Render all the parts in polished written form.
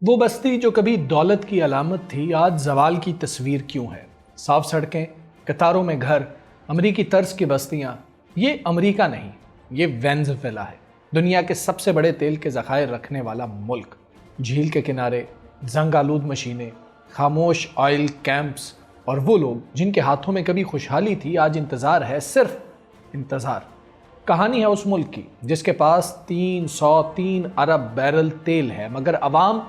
وہ بستی جو کبھی دولت کی علامت تھی آج زوال کی تصویر کیوں ہے؟ صاف سڑکیں، قطاروں میں گھر، امریکی طرز کی بستیاں۔ یہ امریکہ نہیں، یہ وینزویلا ہے، دنیا کے سب سے بڑے تیل کے ذخائر رکھنے والا ملک۔ جھیل کے کنارے زنگ آلود مشینیں، خاموش آئل کیمپس اور وہ لوگ جن کے ہاتھوں میں کبھی خوشحالی تھی آج انتظار ہے، صرف انتظار۔ کہانی ہے اس ملک کی جس کے پاس 303 ارب بیرل تیل ہے مگر عوام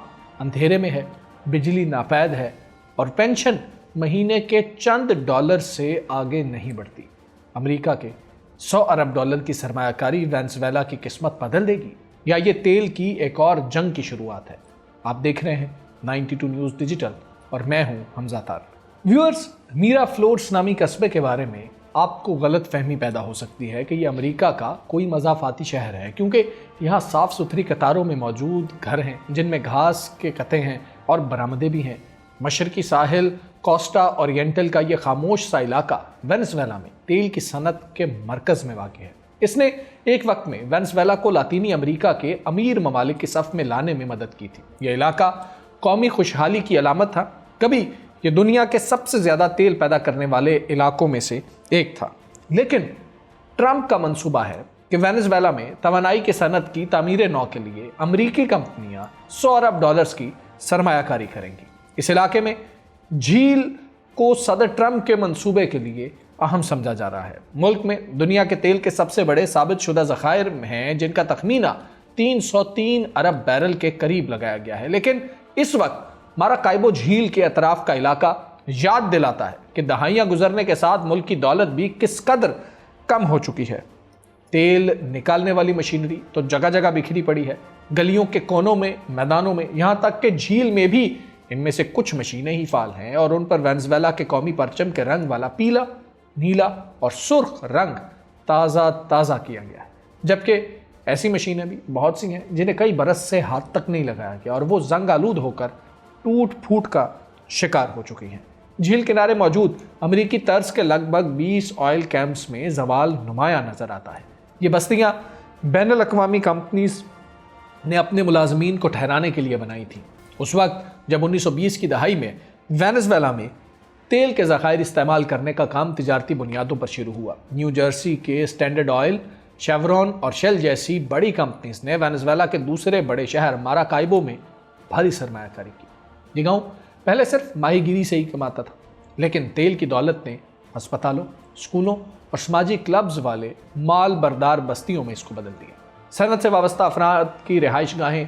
اندھیرے میں ہے، بجلی ناپید ہے اور پینشن مہینے کے چند ڈالر سے آگے نہیں بڑھتی۔ امریکہ کے 100 ارب ڈالر کی سرمایہ کاری وینزویلا کی قسمت بدل دے گی یا یہ تیل کی ایک اور جنگ کی شروعات ہے؟ آپ دیکھ رہے ہیں 92 نیوز ڈیجیٹل اور میں ہوں حمزہ طار۔ ویورز، میرا فلورس نامی قصبے کے بارے میں آپ کو غلط فہمی پیدا ہو سکتی ہے کہ یہ امریکہ کا کوئی مضافاتی شہر ہے، کیونکہ یہاں صاف ستھری قطاروں میں موجود گھر ہیں جن میں گھاس کے قطعے ہیں اور برآمدے بھی ہیں۔ مشرقی ساحل کوسٹا اورینٹل کا یہ خاموش سا علاقہ وینزویلا میں تیل کی صنعت کے مرکز میں واقع ہے۔ اس نے ایک وقت میں وینزویلا کو لاطینی امریکہ کے امیر ممالک کی صف میں لانے میں مدد کی تھی۔ یہ علاقہ قومی خوشحالی کی علامت تھا، کبھی یہ دنیا کے سب سے زیادہ تیل پیدا کرنے والے علاقوں میں سے ایک تھا۔ لیکن ٹرمپ کا منصوبہ ہے کہ وینزویلا میں توانائی کی صنعت کی تعمیر نو کے لیے امریکی کمپنیاں 100 ارب ڈالرز کی سرمایہ کاری کریں گی۔ اس علاقے میں جھیل کو صدر ٹرمپ کے منصوبے کے لیے اہم سمجھا جا رہا ہے۔ ملک میں دنیا کے تیل کے سب سے بڑے ثابت شدہ ذخائر ہیں جن کا تخمینہ 303 ارب بیرل کے قریب لگایا گیا ہے، لیکن اس وقت ماراکائبو جھیل کے اطراف کا علاقہ یاد دلاتا ہے کہ دہائیاں گزرنے کے ساتھ ملک کی دولت بھی کس قدر کم ہو چکی ہے۔ تیل نکالنے والی مشینری تو جگہ جگہ بکھری پڑی ہے، گلیوں کے کونوں میں، میدانوں میں، یہاں تک کہ جھیل میں بھی ان میں سے کچھ مشینیں ہی فعال ہیں اور ان پر وینزویلا کے قومی پرچم کے رنگ والا پیلا، نیلا اور سرخ رنگ تازہ کیا گیا ہے، جبکہ ایسی مشینیں بھی بہت سی ہیں جنہیں کئی برس سے ہاتھ تک نہیں لگایا گیا اور وہ زنگ آلود ہو کر ٹوٹ پھوٹ کا شکار ہو چکی ہیں۔ جھیل کنارے موجود امریکی طرز کے لگ بھگ 20 آئل کیمپس میں زوال نمایاں نظر آتا ہے۔ یہ بستیاں بین الاقوامی کمپنیز نے اپنے ملازمین کو ٹھہرانے کے لیے بنائی تھیں، اس وقت جب 1920 کی دہائی میں وینزویلا میں تیل کے ذخائر استعمال کرنے کا کام تجارتی بنیادوں پر شروع ہوا۔ نیو جرسی کے سٹینڈرڈ آئل، شیورون اور شیل جیسی بڑی کمپنیز نے وینزویلا کے دوسرے بڑے شہر ماراکائبو میں بھاری سرمایہ کاری کی۔ یہ گاؤں پہلے صرف ماہی گیری سے ہی کماتا تھا، لیکن تیل کی دولت نے ہسپتالوں، اسکولوں اور سماجی کلبز والے مال بردار بستیوں میں اس کو بدل دیا۔ صنعت سے وابستہ افراد کی رہائش گاہیں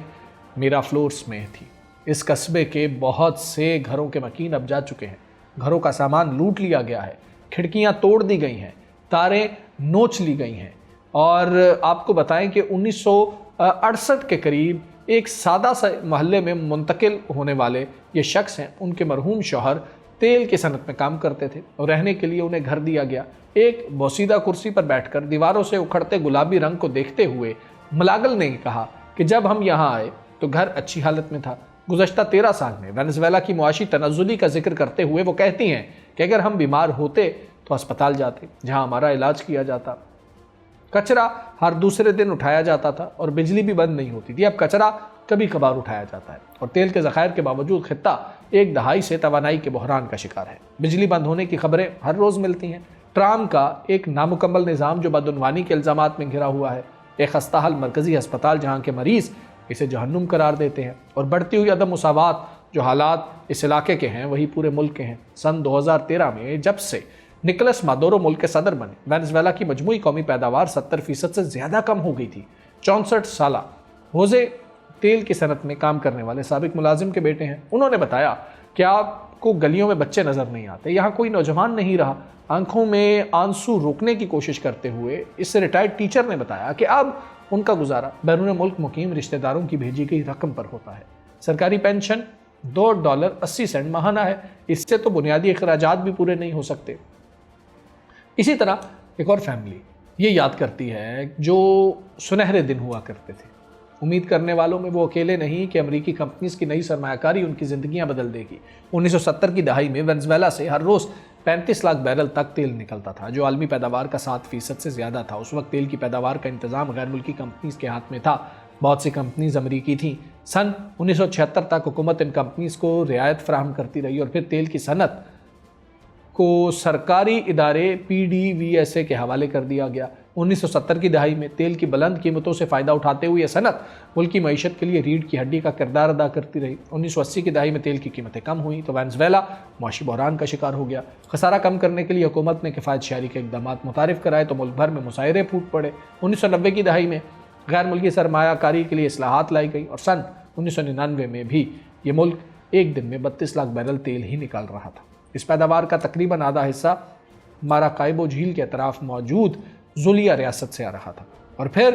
میرا فلورس میں تھی۔ اس قصبے کے بہت سے گھروں کے مکین اب جا چکے ہیں، گھروں کا سامان لوٹ لیا گیا ہے، کھڑکیاں توڑ دی گئی ہیں، تاریں نوچ لی گئی ہیں، اور آپ کو بتائیں کہ 1968 کے قریب ایک سادہ سا محلے میں منتقل ہونے والے یہ شخص ہیں، ان کے مرحوم شوہر تیل کی صنعت میں کام کرتے تھے اور رہنے کے لیے انہیں گھر دیا گیا۔ ایک بوسیدہ کرسی پر بیٹھ کر دیواروں سے اکھڑتے گلابی رنگ کو دیکھتے ہوئے ملاگل نے کہا کہ جب ہم یہاں آئے تو گھر اچھی حالت میں تھا۔ گزشتہ 13 سال میں وینزویلا کی معاشی تنزلی کا ذکر کرتے ہوئے وہ کہتی ہیں کہ اگر ہم بیمار ہوتے تو ہسپتال جاتے جہاں ہمارا علاج کیا جاتا۔ کچرا ہر دوسرے دن اٹھایا جاتا تھا اور بجلی بھی بند نہیں ہوتی تھی، اب کچرا کبھی کبھار اٹھایا جاتا ہے اور تیل کے ذخائر کے باوجود خطہ ایک دہائی سے توانائی کے بحران کا شکار ہے۔ بجلی بند ہونے کی خبریں ہر روز ملتی ہیں۔ ٹرام کا ایک نامکمل نظام جو بدعنوانی کے الزامات میں گھرا ہوا ہے، ایک خستہ حال مرکزی ہسپتال جہاں کے مریض اسے جہنم قرار دیتے ہیں، اور بڑھتی ہوئی عدم مساوات جو حالات اس علاقے کے ہیں وہی پورے ملک کے ہیں۔ سن 2013 میں جب سے نکولس مادورو ملک کے صدر بنے، وینزویلا کی مجموعی قومی پیداوار 70% سے زیادہ کم ہو گئی تھی۔ 64 سالہ ہوزے تیل کی صنعت میں کام کرنے والے سابق ملازم کے بیٹے ہیں۔ انہوں نے بتایا کہ آپ کو گلیوں میں بچے نظر نہیں آتے، یہاں کوئی نوجوان نہیں رہا۔ آنکھوں میں آنسو روکنے کی کوشش کرتے ہوئے اس سے ریٹائرڈ ٹیچر نے بتایا کہ اب ان کا گزارا بیرون ملک مقیم رشتہ داروں کی بھیجی گئی رقم پر ہوتا ہے۔ سرکاری پینشن $2.80 ماہانہ ہے، اس سے تو بنیادی اخراجات بھی پورے نہیں ہو سکتے۔ اسی طرح ایک اور فیملی یہ یاد کرتی ہے جو سنہرے دن ہوا کرتے تھے۔ امید کرنے والوں میں وہ اکیلے نہیں کہ امریکی کمپنیز کی نئی سرمایہ کاری ان کی زندگیاں بدل دے گی۔ 1970 کی دہائی میں وینزویلا سے ہر روز 35 لاکھ بیرل تک تیل نکلتا تھا، جو عالمی پیداوار کا 7% سے زیادہ تھا۔ اس وقت تیل کی پیداوار کا انتظام غیر ملکی کمپنیز کے ہاتھ میں تھا۔ بہت سی کمپنیز امریکی تھیں، सन 1976 तक हुकूमत इन कंपनीज़ को रियायत फराहम करती रही और फिर तेल की सनत को सरकारी इदारे PDVSA के हवाले कर दिया गया। 1970 की दहाई में तेल की बुलंद कीमतों से फ़ायदा उठाते हुए यह सनत मुल्क की मईशत के लिए रीढ़ की हड्डी का किरदार अदा करती रही। 1980 की दहाई में तेल की कीमतें कम हुई तो वेनेज़ुएला मुआशी बहरान का शिकार हो गया। खसारा कम करने के लिए हुकूमत ने किफ़ायत शहरी के इक़दाम मुतारिफ कराए तो मुल्क भर में मुशायरे फूट पड़े। 1990 की दहाई में गैर मुल्की सरमायाकारी के लिए इस्लाहात लाई गई और सन 1999 में भी ये मुल्क एक दिन में 32 लाख बैरल तेल ही निकाल रहा था। इस पैदावार का तकरीबन आधा हिस्सा माराकाइबो झील के अतराफ मौजूद जुलिया रियासत से आ रहा था। और फिर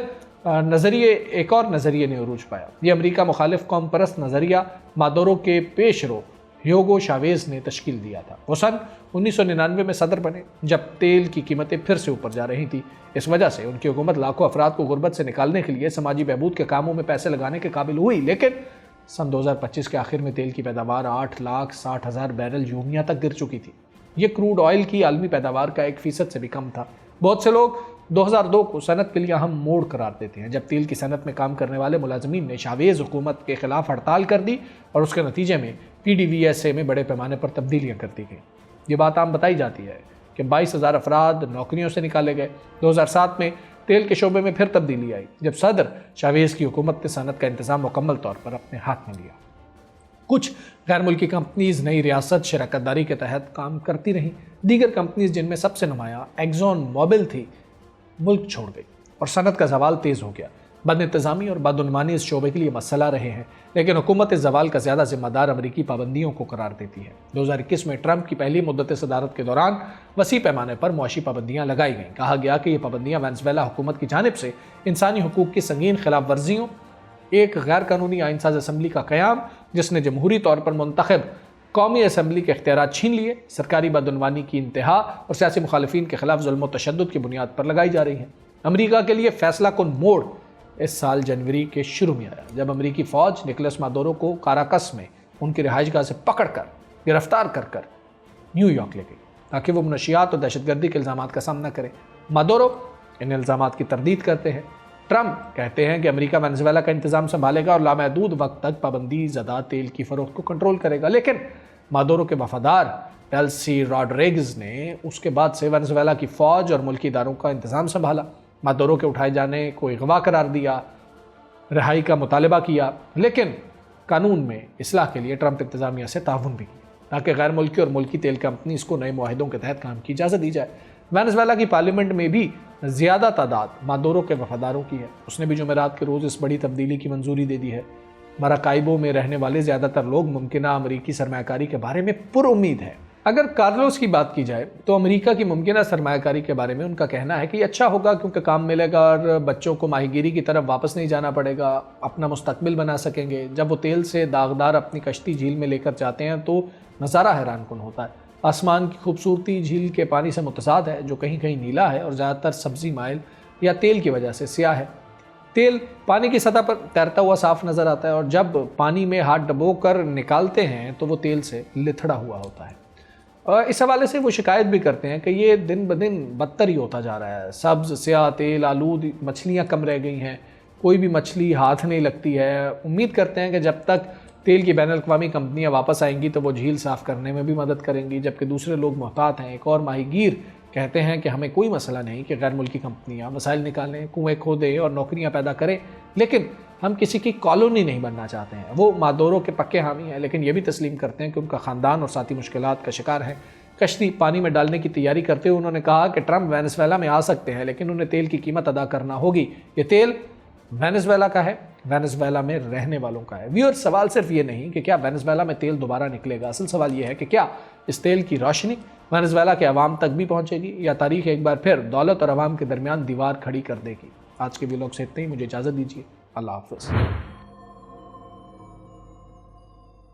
एक और नज़रिए ने उरूज पाया। ये अमेरिका मुखालिफ कौम परस्त नज़रिया मादुरो के पेशरो ह्यूगो चावेज़ ने तश्कील दिया था। वो सन 1999 में सदर बने जब तेल की कीमतें फिर से ऊपर जा रही थी। इस वजह से उनकी हुकूमत लाखों अफराद को गुर्बत से निकालने के लिए समाजी बहबूद के कामों में पैसे लगाने के काबिल हुई। लेकिन सन 2025 के आखिर में तेल की पैदावार 8,60,000 बैरल यूमिया तक गिर चुकी थी। ये क्रूड ऑयल की आलमी पैदावार का 1% से भी कम था। बहुत से लोग 2002 को सनत के लिए अहम मोड़ करार देते हैं जब तेल की सनत में काम करने वाले मुलाजमीन ने चावेज़ हुकूमत के खिलाफ हड़ताल कर दी और उसके नतीजे में PDVSA में बड़े पैमाने पर तब्दीलियाँ कर दी गई। ये बात आम बताई जाती है कि 22,000 अफराद नौकरियों से निकाले गए। 2007 में तेल के शोबे में फिर तब्दीली आई जब सदर चावेज़ की हुकूमत ने सनत का इंतज़ाम मुकम्मल तौर पर अपने हाथ में लिया। कुछ गैर मुल्की कंपनीज़ नई रियासत शराकतदारी के तहत काम करती रहीं। दीगर कंपनीज़ जिनमें सबसे नुमाया एक्सॉन मोबिल थी मुल्क छोड़ गई और सनत का जवाल तेज़ हो गया। बदइंतज़ामी और बदउनवानी इस शोबे के लिए मसला रहे हैं, लेकिन हुकूमत इस जवाल का ज़्यादा जिम्मेदार अमरीकी पाबंदियों को करार देती है। 2021 में ट्रंप की पहली मुद्दत सदारत के दौरान वसी पैमाने पर मुआशी पाबंदियाँ लगाई गईं। कहा गया कि ये पाबंदियाँ वेनेज़ुएला हुकूमत की जानिब से इंसानी हुकूक की संगीन खिलाफ वर्जियों, एक गैर कानूनी आइनसाज असम्बली का क़याम जिसने जमहूरी तौर पर मुंतखब कौमी असम्बली के इख्तियारात छीन लिए, सरकारी बदउनवानी की इंतहा और सियासी मुखालिफिन के खिलाफ जुल्म व तशद्दुद की बुनियाद पर लगाई जा रही है। अमरीका के लिए फैसला कुन मोड़ इस साल जनवरी के शुरू में आया जब अमरीकी फ़ौज निकोलस मादुरो को काराकस में उनकी रिहाइशगाह से पकड़कर गिरफ्तार कर न्यूयॉर्क ले गई ताकि वो मनशियात और दहशतगर्दी के इल्ज़ामात का सामना करे। मादुरो इन इल्ज़ामात की तरदीद करते हैं। ट्रंप कहते हैं कि अमेरिका वेनेज़ुएला का इंतज़ाम संभालेगा और लामहदूद वक्त तक पाबंदी ज़दा तेल की फ़रोख्त को कंट्रोल करेगा। लेकिन मादुरो के वफादार डेल्सी रॉड्रिग्स ने उसके बाद से वेनेज़ुएला की फ़ौज और मुल्की इदारों का इंतज़ाम संभाला। मादुरो के उठाए जाने को अगवा करार दिया, रिहाई का मुतालबा किया, लेकिन कानून में इस्लाह के लिए ट्रंप इंतज़ामिया से ताउन भी किया ताकि गैर मुल्की और मुल्की तेल कंपनीज़ को नए मुआहिदों के तहत काम की इजाज़त दी जाए। वेनेज़ुएला की पार्लियामेंट में भी ज़्यादा तादाद मादुरो के वफादारों की है। उसने भी जुमेरात के रोज़ इस बड़ी तब्दीली की मंजूरी दे दी है। माराकाइबो में रहने वाले ज़्यादातर लोग मुमकिना अमरीकी सरमायाकारी के बारे में पुरुम्मीद हैं। अगर कार्लोस की बात की जाए तो अमेरिका की मुमकिना सरमायाकारी के बारे में उनका कहना है कि अच्छा होगा क्योंकि काम मिलेगा और बच्चों को माहीगीरी की तरफ वापस नहीं जाना पड़ेगा, अपना मुस्तकबिल बना सकेंगे। जब वो तेल से दागदार अपनी कश्ती झील में लेकर जाते हैं तो नज़ारा हैरान कुन होता है। आसमान की खूबसूरती झील के पानी से मुतसाद है जो कहीं कहीं नीला है और ज़्यादातर सब्ज़ी माइल या तेल की वजह से स्याह है। तेल पानी की सतह पर तैरता हुआ साफ नज़र आता है और जब पानी में हाथ डबो कर निकालते हैं तो वो तेल से लिथड़ा हुआ होता है। और इस हवाले से वो शिकायत भी करते हैं कि ये दिन ब दिन बदतर ही होता जा रहा है। सब्ज़ स्याह तेल आलूद मछलियाँ कम रह गई हैं, कोई भी मछली हाथ नहीं लगती है। उम्मीद करते हैं कि जब तक तेल की बैनुल-अक़वामी कंपनियाँ वापस आएंगी तो वो झील साफ़ करने में भी मदद करेंगी, जबकि दूसरे लोग मोहतात हैं। एक और माहीगीर कहते हैं कि हमें कोई मसला नहीं कि गैर मुल्की कंपनियाँ वसाइल निकालें, कुएँ खोदें और नौकरियाँ पैदा करें, लेकिन हम किसी की कॉलोनी नहीं बनना चाहते हैं। वो मादुरो के पक्के हामी हैं, लेकिन ये भी तस्लीम करते हैं कि उनका ख़ानदान और साथी मुश्किलात का शिकार है। कश्ती पानी में डालने की तैयारी करते हुए उन्होंने कहा कि ट्रंप वेनेज़ुएला में आ सकते हैं, लेकिन उन्हें तेल की कीमत अदा करना होगी। ये तेल वेनेज़ुएला का है, वेनेज़ुएला में रहने वालों का है। व्यूअर्स, सवाल सिर्फ ये नहीं कि क्या वेनेज़ुएला में तेल दोबारा निकलेगा, असल सवाल ये है कि क्या इस तेल की रोशनी वेनेज़ुएला के अवाम तक भी पहुँचेगी या तारीख एक बार फिर दौलत और अवाम के दरमियान दीवार खड़ी कर देगी। आज के व्लॉग से इतना ही, मुझे इजाज़त दीजिए। अल्लाह हाफ़िज़।